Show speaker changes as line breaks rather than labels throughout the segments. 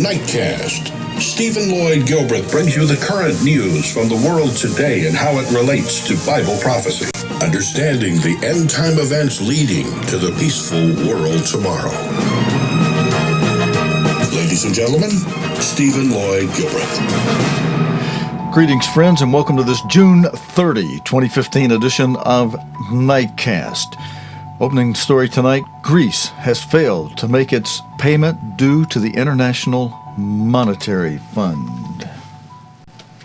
Nightcast. Stephen Lloyd Gilbreth brings you the current news from the world today and how it relates to Bible prophecy. Understanding the end-time events leading to the peaceful world tomorrow. Ladies and gentlemen, Stephen Lloyd Gilbreth.
Greetings, friends, and welcome to this June 30, 2015 edition of Nightcast. Opening story tonight, Greece has failed to make its payment due to the International Monetary Fund.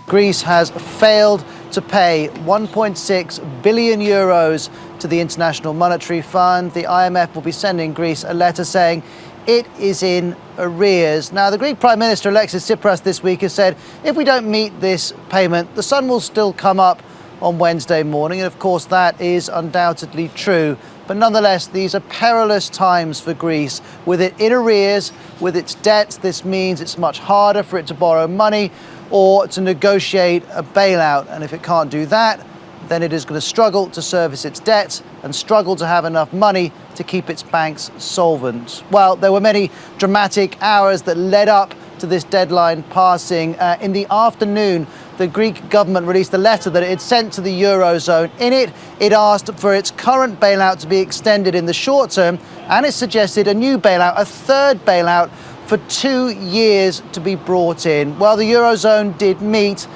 Greece has failed to pay 1.6 billion euros to the International Monetary Fund. The IMF will be sending Greece a letter saying it is in arrears. Now, the Greek Prime Minister Alexis Tsipras this week has said if we don't meet this payment, the sun will still come up on Wednesday morning. And of course, that is undoubtedly true. But nonetheless, these are perilous times for Greece. With it in arrears, with its debts, this means it's much harder for it to borrow money or to negotiate a bailout. And if it can't do that, then it is going to struggle to service its debts and struggle to have enough money to keep its banks solvent. Well, there were many dramatic hours that led up to this deadline passing. In the afternoon, the Greek government released a letter that it had sent to the Eurozone. In it, it asked for its current bailout to be extended in the short term, and it suggested a new bailout, a third bailout, for 2 years to be brought in. Well, the Eurozone did meet,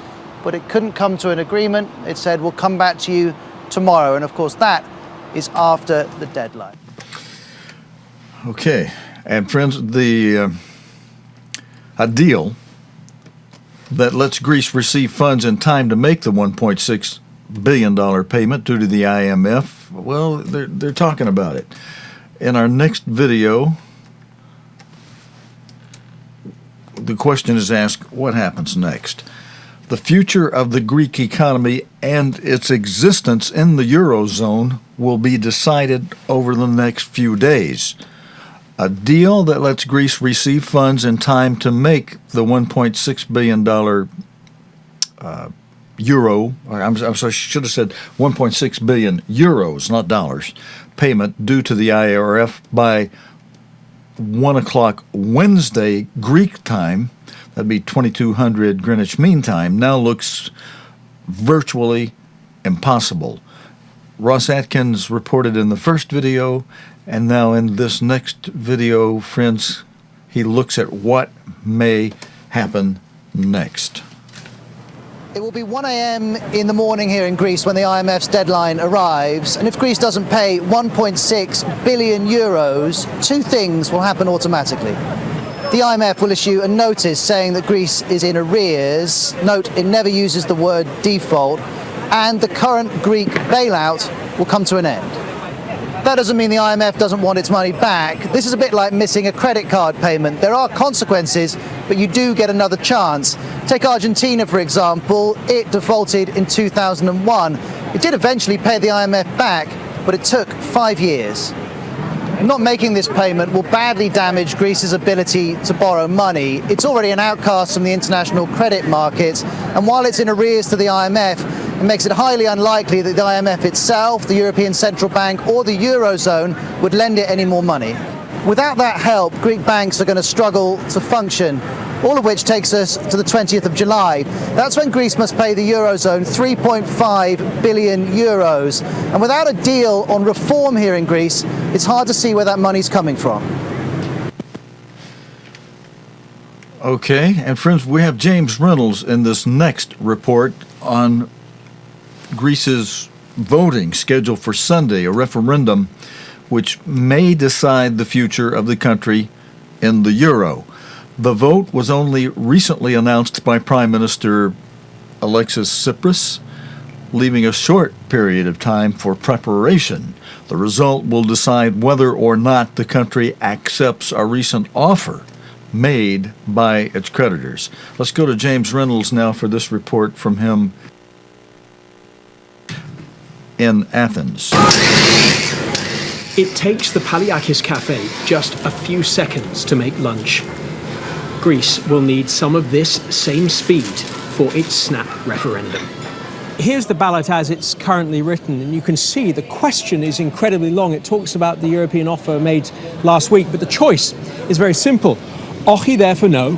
but it couldn't come to an agreement. It said, we'll come back to you tomorrow. And of course, that is after the deadline.
Okay, and friends, a deal that lets Greece receive funds in time to make the $1.6 billion payment due to the IMF, well, they're talking about it. In our next video, the question is asked, what happens next? The future of the Greek economy and its existence in the Eurozone will be decided over the next few days. A deal that lets Greece receive funds in time to make the $1.6 billion I'm sorry, I should have said 1.6 billion euros, not dollars, payment due to the IMF by 1 o'clock Wednesday Greek time. That'd be 2200 Greenwich Mean Time. Now looks virtually impossible. Ross Atkins reported in the first video, and now in this next video, friends, he looks at what may happen next.
It will be 1 a.m. in the morning here in Greece when the IMF's deadline arrives. And if Greece doesn't pay 1.6 billion euros, two things will happen automatically. The IMF will issue a notice saying that Greece is in arrears. Note, it never uses the word default. And the current Greek bailout will come to an end. That doesn't mean the IMF doesn't want its money back. This is a bit like missing a credit card payment. There are consequences, but you do get another chance. Take Argentina, for example. It defaulted in 2001. It did eventually pay the IMF back, but it took 5 years. Not making this payment will badly damage Greece's ability to borrow money. It's already an outcast from the international credit markets, and while it's in arrears to the IMF, it makes it highly unlikely that the IMF itself, the European Central Bank, or the Eurozone would lend it any more money. Without that help, Greek banks are going to struggle to function, all of which takes us to the 20th of July. That's when Greece must pay the Eurozone 3.5 billion euros. And without a deal on reform here in Greece, it's hard to see where that money's coming from.
Okay, and friends, we have James Reynolds in this next report on Greece's voting scheduled for Sunday, a referendum which may decide the future of the country in the euro. The vote was only recently announced by Prime Minister Alexis Tsipras, leaving a short period of time for preparation. The result will decide whether or not the country accepts a recent offer made by its creditors. Let's go to James Reynolds now for this report from him in Athens.
It takes the Paliakis Cafe just a few seconds to make lunch. Greece will need some of this same speed for its snap referendum.
Here's the ballot as it's currently written, and you can see the question is incredibly long. It talks about the European offer made last week, but the choice is very simple. Όχι therefore no,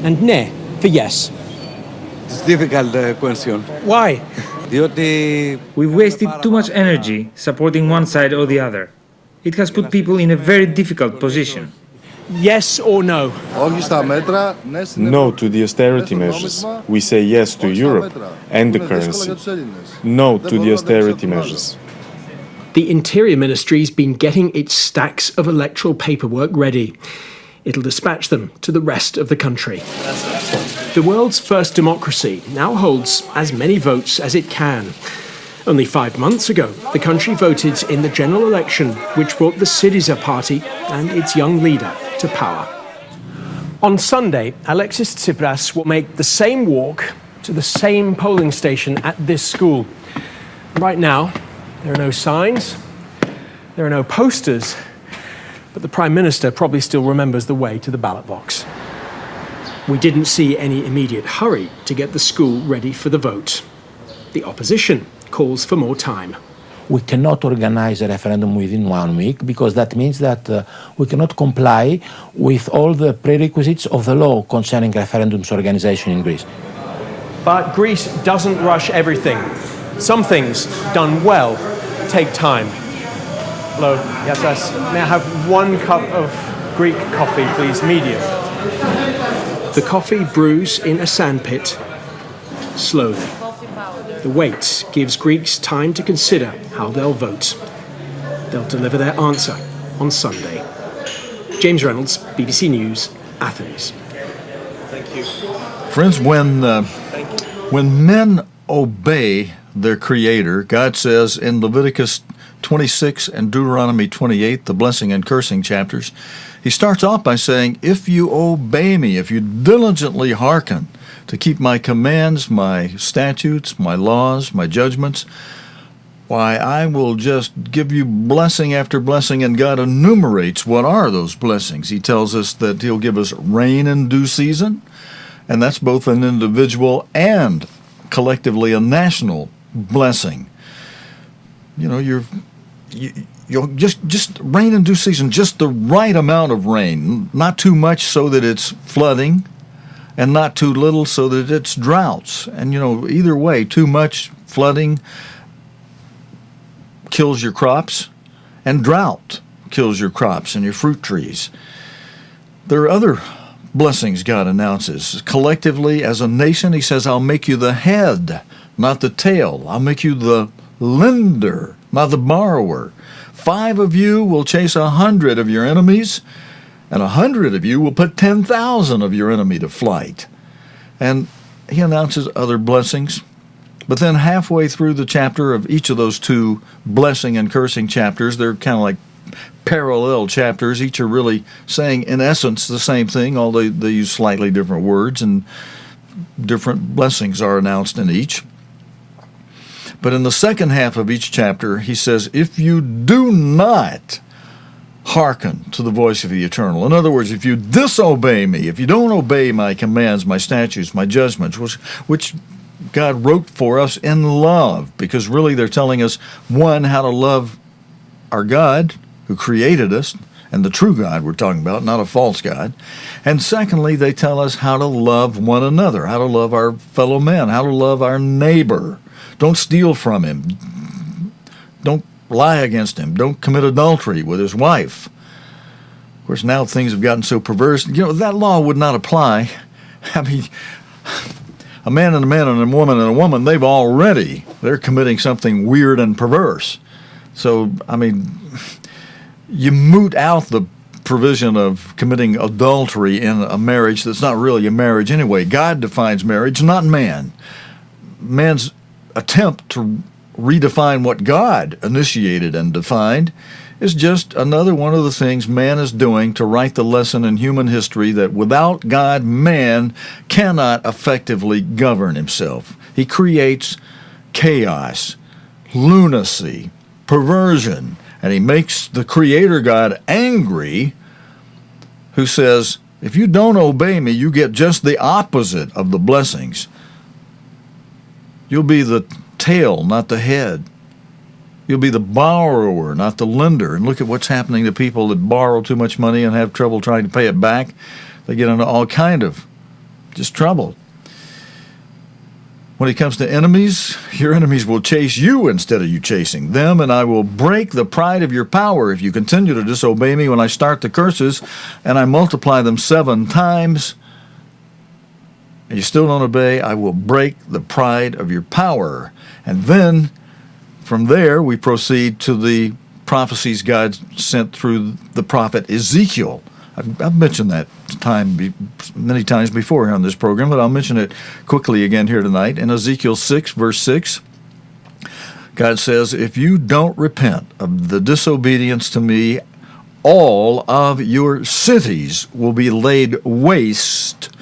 and ne for yes.
It's a difficult question.
Why?
We've wasted too much energy supporting one side or the other. It has put people in a very difficult position.
Yes or no?
No to the austerity measures. We say yes to Europe and the currency. No to the austerity measures.
The Interior Ministry's been getting its stacks of electoral paperwork ready. It'll dispatch them to the rest of the country. The world's first democracy now holds as many votes as it can. Only 5 months ago, the country voted in the general election, which brought the Syriza party and its young leader to power. On Sunday, Alexis Tsipras will make the same walk to the same polling station at this school. Right now, there are no signs, there are no posters, but the Prime Minister probably still remembers the way to the ballot box. We didn't see any immediate hurry to get the school ready for the vote. The opposition calls for more time.
We cannot organize a referendum within 1 week because that means that we cannot comply with all the prerequisites of the law concerning referendums organization in Greece.
But Greece doesn't rush everything. Some things done well take time. Hello, Yatas. May I have 1 cup of Greek coffee, please, medium?
The coffee brews in a sandpit, slowly. The wait gives Greeks time to consider how they'll vote. They'll deliver their answer on Sunday. James Reynolds, BBC News, Athens.
Friends, when men obey their Creator, God says in Leviticus 26 and Deuteronomy 28, the blessing and cursing chapters, he starts off by saying, if you obey me, if you diligently hearken to keep my commands, my statutes, my laws, my judgments, why, I will just give you blessing after blessing, and God enumerates what are those blessings. He tells us that he'll give us rain in due season, and that's both an individual and collectively a national blessing. You know, you'll just rain in due season, just the right amount of rain, not too much so that it's flooding, and not too little so that it's droughts. And, you know, either way, too much flooding kills your crops, and drought kills your crops and your fruit trees. There are other blessings God announces. Collectively, as a nation, he says, I'll make you the head, not the tail. I'll make you the lender, not the borrower. 5 of you will chase 100 of your enemies, and 100 of you will put 10,000 of your enemy to flight. And he announces other blessings. But then halfway through the chapter of each of those 2 blessing and cursing chapters, they're kind of like parallel chapters. Each are really saying, in essence, the same thing, although they use slightly different words, and different blessings are announced in each. But in the second half of each chapter, he says, if you do not hearken to the voice of the Eternal. In other words, if you disobey me, if you don't obey my commands, my statutes, my judgments, which God wrote for us in love, because really they're telling us, 1, how to love our God who created us, and the true God we're talking about, not a false God. And secondly, they tell us how to love one another, how to love our fellow men, how to love our neighbor. Don't steal from him. Don't lie against him. Don't commit adultery with his wife. Of course, now things have gotten so perverse. You know, that law would not apply. I mean, a man and a woman, they're committing something weird and perverse. So, I mean, you moot out the provision of committing adultery in a marriage that's not really a marriage anyway. God defines marriage, not man. Man's attempt to redefine what God initiated and defined is just another one of the things man is doing to write the lesson in human history that without God, man cannot effectively govern himself. He creates chaos, lunacy, perversion, and he makes the Creator God angry, who says, if you don't obey me, you get just the opposite of the blessings. You'll be the tail, not the head. You'll be the borrower, not the lender. And look at what's happening to people that borrow too much money and have trouble trying to pay it back. They get into all kind of just trouble. When it comes to enemies, your enemies will chase you instead of you chasing them, and I will break the pride of your power if you continue to disobey me when I start the curses and I multiply them 7 times, and you still don't obey. I will break the pride of your power. And then from there we proceed to the prophecies God sent through the prophet Ezekiel. I've mentioned that many times before on this program, but I'll mention it quickly again here tonight. In Ezekiel 6, verse 6, God says, if you don't repent of the disobedience to me, all of your cities will be laid waste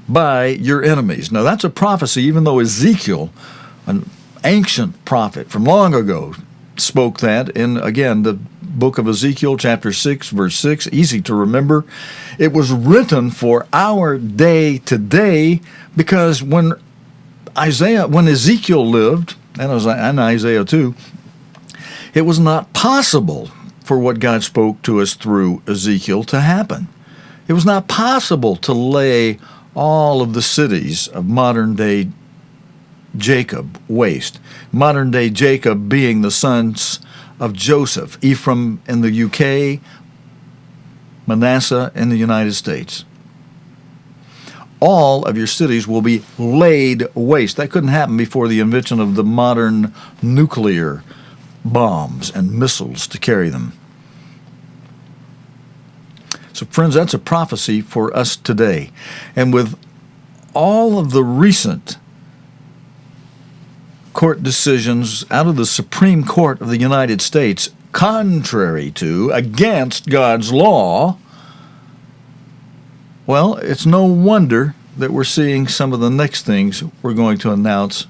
by your enemies. Now that's a prophecy, even though Ezekiel, an ancient prophet from long ago, spoke that in, again, the book of Ezekiel, chapter 6, verse 6, easy to remember. It was written for our day today because when Ezekiel lived, and Isaiah too, it was not possible for what God spoke to us through Ezekiel to happen. It was not possible to lay all of the cities of modern-day Jacob waste. Modern-day Jacob being the sons of Joseph, Ephraim in the UK, Manasseh in the United States. All of your cities will be laid waste. That couldn't happen before the invention of the modern nuclear bombs and missiles to carry them. So, friends, that's a prophecy for us today. And with all of the recent court decisions out of the Supreme Court of the United States, contrary to, against God's law, well, it's no wonder that we're seeing some of the next things we're going to announce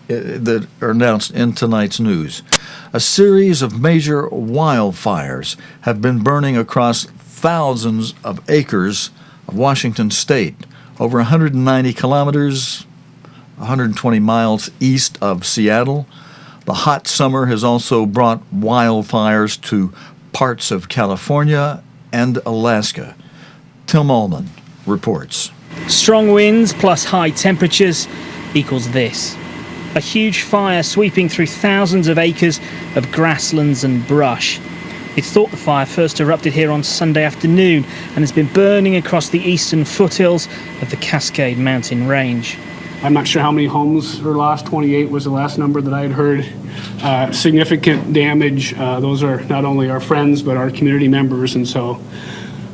that are announced in tonight's news. A series of major wildfires have been burning across thousands of acres of Washington state, over 190 kilometers, 120 miles east of Seattle. The hot summer has also brought wildfires to parts of California and Alaska. Tim Allman reports.
Strong winds plus high temperatures equals this. A huge fire sweeping through thousands of acres of grasslands and brush. It's thought the fire first erupted here on Sunday afternoon and has been burning across the eastern foothills of the Cascade Mountain Range.
I'm not sure how many homes were lost. 28 was the last number that I had heard. Significant damage. Those are not only our friends, but our community members. And so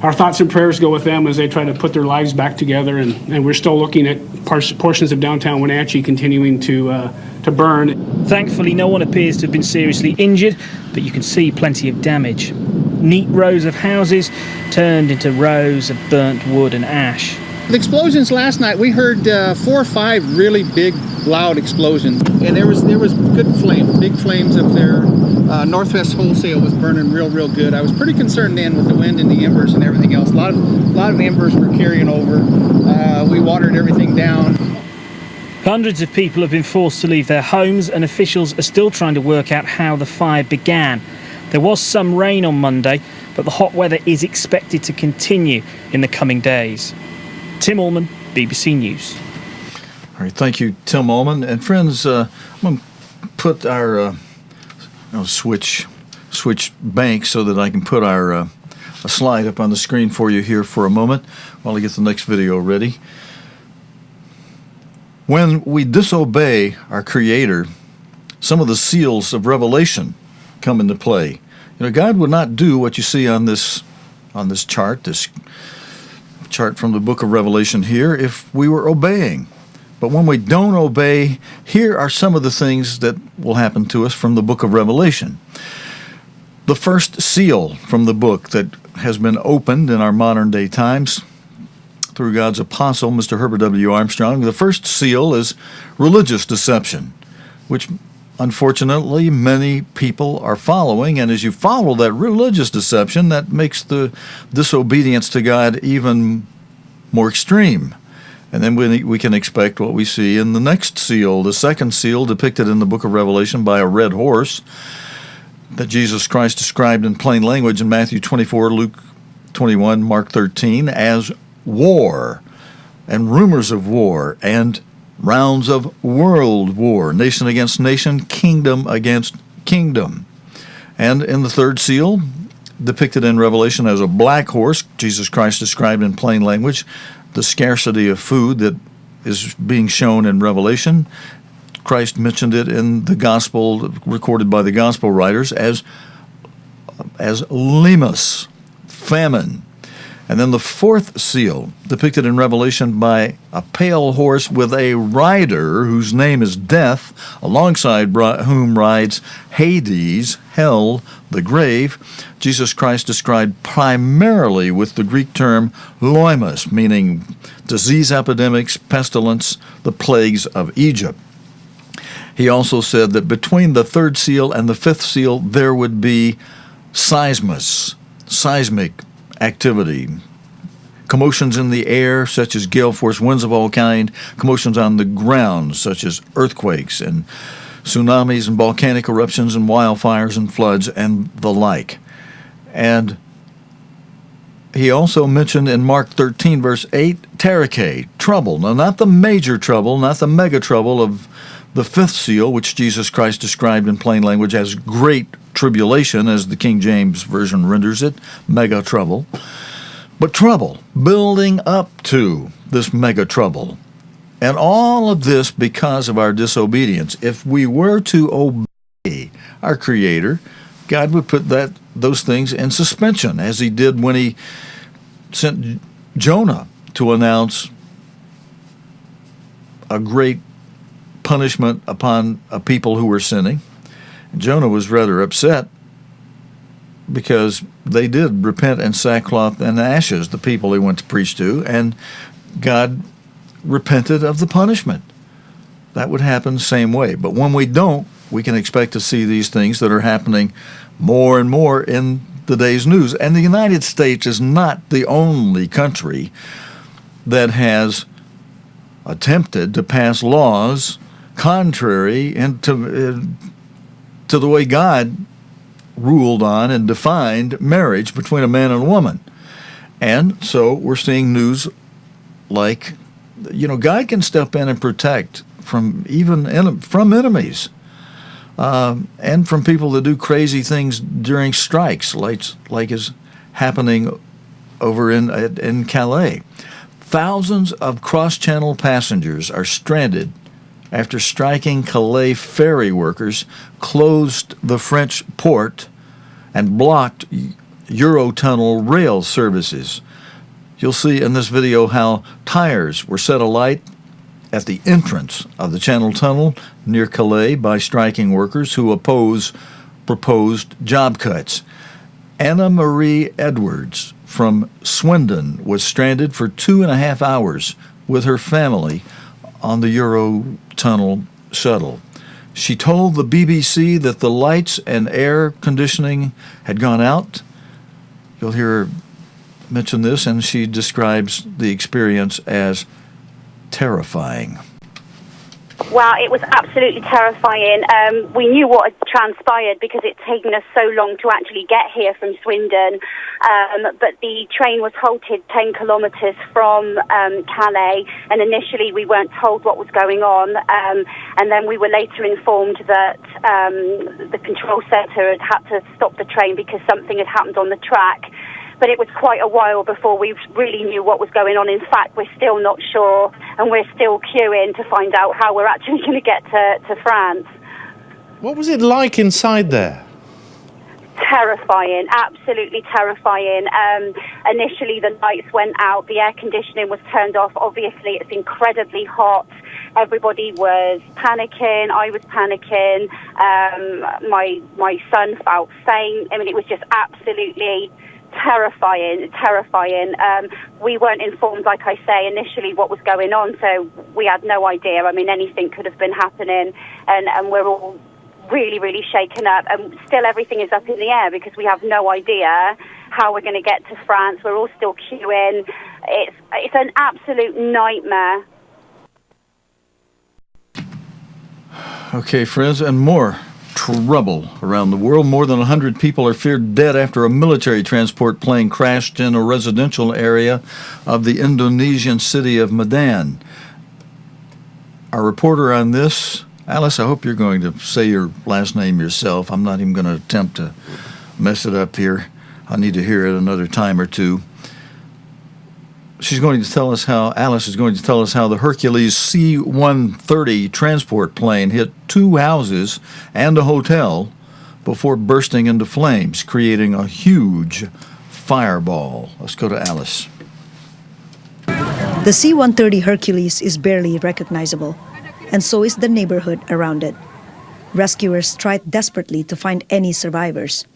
our thoughts and prayers go with them as they try to put their lives back together. And we're still looking at portions of downtown Wenatchee continuing to burn.
Thankfully, no one appears to have been seriously injured, but you can see plenty of damage. Neat rows of houses turned into rows of burnt wood and ash.
The explosions last night, we heard 4 or 5 really big, loud explosions, and there was good flame, big flames up there. Northwest Wholesale was burning real good. I was pretty concerned then with the wind and the embers and everything else. A lot of embers were carrying over. We watered everything down.
Hundreds of people have been forced to leave their homes, and officials are still trying to work out how the fire began. There was some rain on Monday, but the hot weather is expected to continue in the coming days. Tim Allman, BBC News.
All right, thank you, Tim Allman. And friends, I'm going to put our switch bank so that I can put our a slide up on the screen for you here for a moment while I get the next video ready. When we disobey our Creator, some of the seals of Revelation come into play. God would not do what you see on this chart, this chart from the book of Revelation here, if we were obeying. But when we don't obey, here are some of the things that will happen to us from the book of Revelation. The first seal from the book that has been opened in our modern day times through God's apostle, Mr. Herbert W. Armstrong, the first seal is religious deception, which unfortunately many people are following. And as you follow that religious deception, that makes the disobedience to God even more extreme. And then we can expect what we see in the next seal, the second seal depicted in the book of Revelation by a red horse that Jesus Christ described in plain language in Matthew 24, Luke 21, Mark 13 as war. and rumors of war and rounds of world war, nation against nation, kingdom against kingdom. And in the third seal, depicted in Revelation as a black horse, Jesus Christ described in plain language the scarcity of food that is being shown in Revelation. Christ mentioned it in the gospel, recorded by the gospel writers, as limus, famine. And then the fourth seal, depicted in Revelation by a pale horse with a rider whose name is Death, alongside whom rides Hades, hell, the grave. Jesus Christ described primarily with the Greek term loimus, meaning disease epidemics, pestilence, the plagues of Egypt. He also said that between the third seal and the fifth seal there would be seismic activity, commotions in the air, such as gale force winds of all kind, commotions on the ground, such as earthquakes and tsunamis and volcanic eruptions and wildfires and floods and the like. And he also mentioned in Mark 13, verse 8, terike, trouble. Now, not the major trouble, not the mega trouble of the fifth seal, which Jesus Christ described in plain language as great tribulation, as the King James Version renders it, mega trouble. But trouble, building up to this mega trouble. And all of this because of our disobedience. If we were to obey our Creator, God would put those things in suspension, as he did when he sent Jonah to announce a great punishment upon a people who were sinning. Jonah was rather upset because they did repent in sackcloth and ashes, the people he went to preach to, and God repented of the punishment. That would happen the same way. But when we don't, we can expect to see these things that are happening more and more in the day's news. And the United States is not the only country that has attempted to pass laws contrary to the way God ruled on and defined marriage between a man and a woman. And so we're seeing news like, God can step in and protect from enemies, and from people that do crazy things during strikes, like is happening over in Calais. Thousands of cross-channel passengers are stranded after striking Calais ferry workers closed the French port and blocked Eurotunnel rail services. You'll see in this video how tires were set alight at the entrance of the Channel Tunnel near Calais by striking workers who oppose proposed job cuts. Anna Marie Edwards from Swindon was stranded for 2.5 hours with her family on the Eurotunnel shuttle. She told the BBC that the lights and air conditioning had gone out. You'll hear her mention this, and she describes the experience as terrifying.
Well, it was absolutely terrifying. We knew what had transpired because it'd taken us so long to actually get here from Swindon. But the train was halted 10 kilometres from Calais, and initially we weren't told what was going on. And then we were later informed that the control centre had to stop the train because something had happened on the track. But it was quite a while before we really knew what was going on. In fact, we're still not sure, and we're still queuing to find out how we're actually going to get to France.
What was it like inside there?
Terrifying, absolutely terrifying. Initially, the lights went out, the air conditioning was turned off. Obviously, it's incredibly hot. Everybody was panicking. I was panicking. My son felt faint. I mean, it was just absolutely terrifying. We weren't informed, like I say, initially what was going on, so we had no idea. I mean, anything could have been happening, and we're all really, really shaken up, and still everything is up in the air because we have no idea how we're going to get to France. We're all still queuing. It's an absolute nightmare.
Okay, friends, and more trouble around the world. More than 100 people are feared dead after a military transport plane crashed in a residential area of the Indonesian city of Medan. Our reporter on this, Alice, I hope you're going to say your last name yourself. I'm not even going to attempt to mess it up here. I need to hear it another time or two. She's going to tell us how, Alice is going to tell us how the Hercules C-130 transport plane hit 2 houses and a hotel before bursting into flames, creating a huge fireball. Let's go to Alice.
The C-130 Hercules is barely recognizable, and so is the neighborhood around it. Rescuers tried desperately to find any survivors.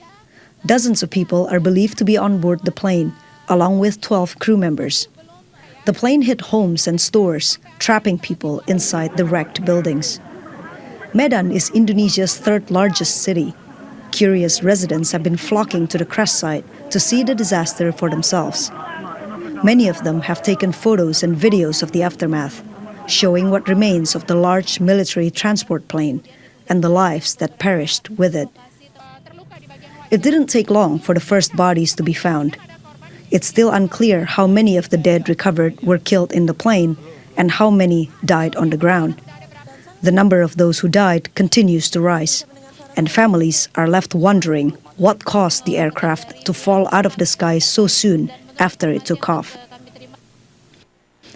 Dozens of people are believed to be on board the plane, along with 12 crew members. The plane hit homes and stores, trapping people inside the wrecked buildings. Medan is Indonesia's 3rd largest city. Curious residents have been flocking to the crash site to see the disaster for themselves. Many of them have taken photos and videos of the aftermath, showing what remains of the large military transport plane and the lives that perished with it. It didn't take long for the first bodies to be found. It's still unclear how many of the dead recovered were killed in the plane and how many died on the ground. The number of those who died continues to rise, and families are left wondering what caused the aircraft to fall out of the sky so soon after it took off.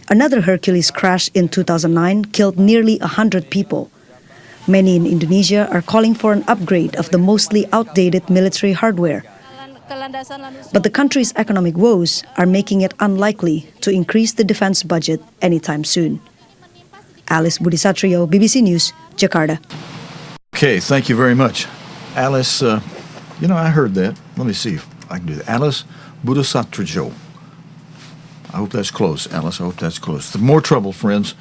Another Hercules crash in 2009 killed nearly 100 people. Many in Indonesia are calling for an upgrade of the mostly outdated military hardware. But the country's economic woes are making it unlikely to increase the defense budget anytime soon. Alice Budisatrio, BBC News, Jakarta.
Okay, thank you very much. Alice, I heard that. Let me see if I can do that. Alice Budisatrio. I hope that's close, Alice. I hope that's close. More trouble, friends.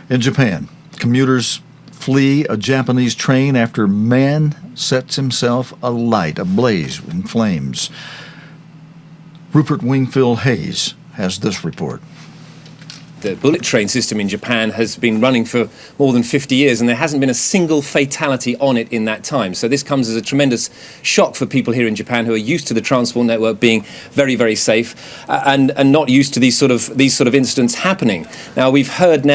In Japan, commuters flee a Japanese train after man sets himself alight, ablaze in flames. Rupert Wingfield Hayes has this report.
The bullet train system in Japan has been running for more than 50 years, and there hasn't been a single fatality on it in that time. So this comes as a tremendous shock for people here in Japan who are used to the transport network being very, very safe and not used to these sort of incidents happening. Now, we've heard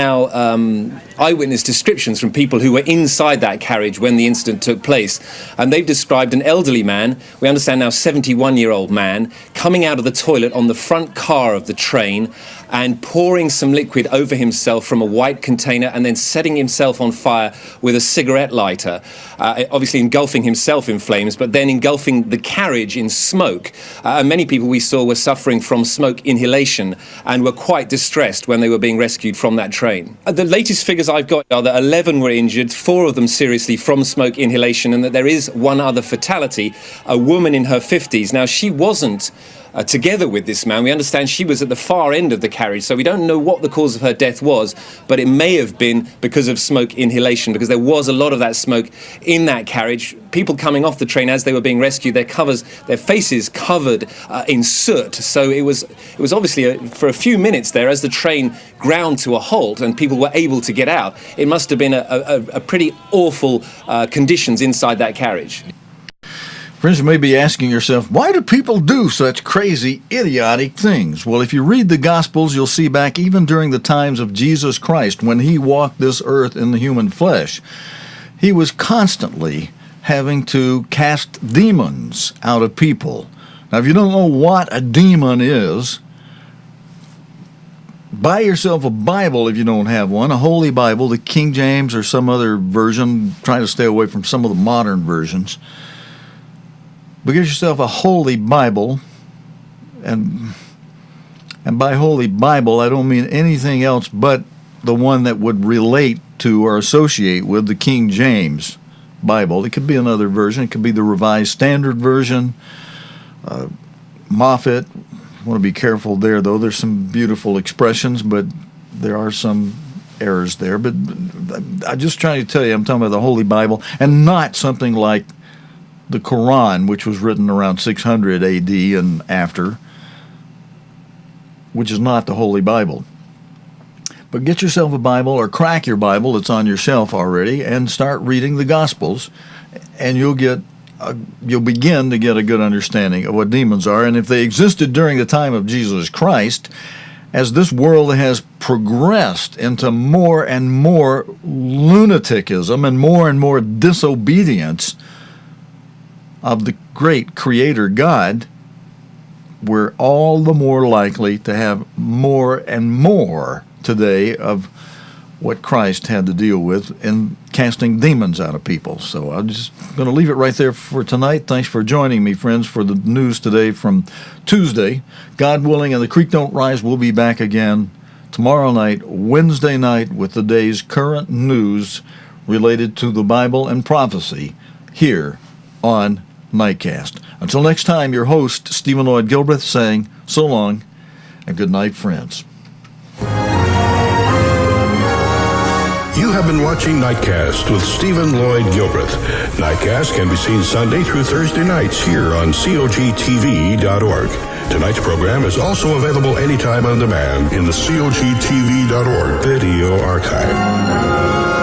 eyewitness descriptions from people who were inside that carriage when the incident took place, and they've described an elderly man, we understand now 71-year-old man, coming out of the toilet on the front car of the train and pouring some liquid over himself from a white container and then setting himself on fire with a cigarette lighter, obviously engulfing himself in flames, but then engulfing the carriage in smoke. And many people we saw were suffering from smoke inhalation and were quite distressed when they were being rescued from that train. The latest figures I've got are that 11 were injured, 4 of them seriously from smoke inhalation, and that there is one other fatality, a woman in her 50s. Now, she wasn't together with this man. We understand she was at the far end of the carriage, so we don't know what the cause of her death was, but it may have been because of smoke inhalation, because there was a lot of that smoke in that carriage. People coming off the train as they were being rescued, their faces covered in soot. So it was obviously for a few minutes there, as the train ground to a halt and people were able to get out, it must have been a pretty awful conditions inside that carriage.
Friends, you may be asking yourself, why do people do such crazy, idiotic things? Well, if you read the Gospels, you'll see back even during the times of Jesus Christ, when he walked this earth in the human flesh, he was constantly having to cast demons out of people. Now, if you don't know what a demon is, buy yourself a Bible if you don't have one, a Holy Bible, the King James or some other version. Try to stay away from some of the modern versions. But get yourself a Holy Bible, and by Holy Bible, I don't mean anything else but the one that would relate to or associate with the King James Bible. It could be another version. It could be the Revised Standard Version, Moffat. I want to be careful there, though. There's some beautiful expressions, but there are some errors there. But I'm just trying to tell you, I'm talking about the Holy Bible, and not something like the Quran, which was written around 600 AD and after, which is not the Holy Bible. But get yourself a Bible or crack your Bible that's on your shelf already and start reading the Gospels and you'll begin to get a good understanding of what demons are. And if they existed during the time of Jesus Christ, as this world has progressed into more and more lunaticism and more disobedience of the great Creator God, we're all the more likely to have more and more today of what Christ had to deal with in casting demons out of people. So I'm just going to leave it right there for tonight. Thanks for joining me, friends, for the news today from Tuesday. God willing, and the creek don't rise, we'll be back again tomorrow night, Wednesday night, with the day's current news related to the Bible and prophecy here on Nightcast. Until next time, your host, Stephen Lloyd Gilbreth, saying so long and good night, friends.
You have been watching Nightcast with Stephen Lloyd Gilbreth. Nightcast can be seen Sunday through Thursday nights here on cogtv.org. Tonight's program is also available anytime on demand in the cogtv.org video archive.